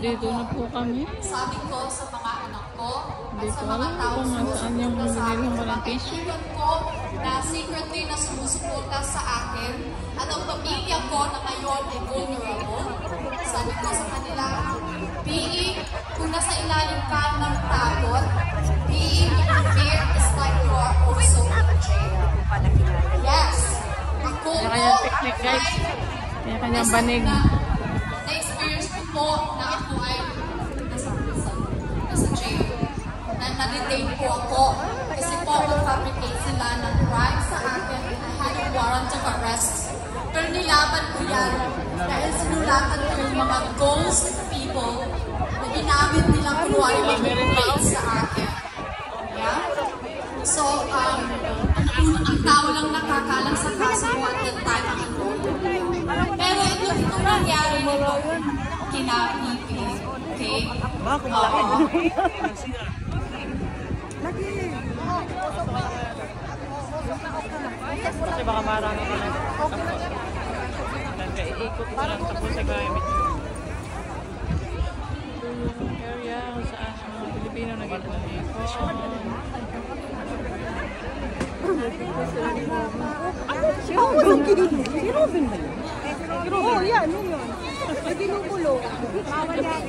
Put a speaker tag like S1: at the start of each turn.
S1: Dito na po kami.
S2: Sabi ko sa mga anak ko at sa mga
S1: Alam
S2: tao
S1: kung saan yung
S2: sumusuporta sa akin,
S1: binili
S2: sa
S1: ng
S2: mga
S1: t-shirt.
S2: kaibigan ko na secretly na sumusuporta sa akin at ang pamilya ko na ngayon ay vulnerable. Sabi ko sa kanila, being kung nasa ilalim ka ng takot, being in fear is like you are also in jail. Yes! Ako
S1: Kaya
S2: po
S1: kanyang technique, guys. Kaya kanyang banig.
S2: Na-experience ko po na ako ay nasa prison, nasa jail. Na na-detain po ako kasi po mag-fabricate sila ng crime sa akin. I had a warrant of arrest. Pero nilaban ko yan dahil sinulatan ko yung mga ghost people na ginamit nilang kunwari mag-fabricate sa akin. Yeah? So, ang tao lang nakakalang sa kaso ko at that time ang pero ito nangyari nito kina Pipi. Okay?
S1: Kasi baka marami ko na. Nag-iikot ko lang tapos sa gamit. Ito yung area kung saan mga Pilipino nag-iikot.
S3: Si Robin ba yun? Oh, yan, yun. May ginugulo. Bawal yan.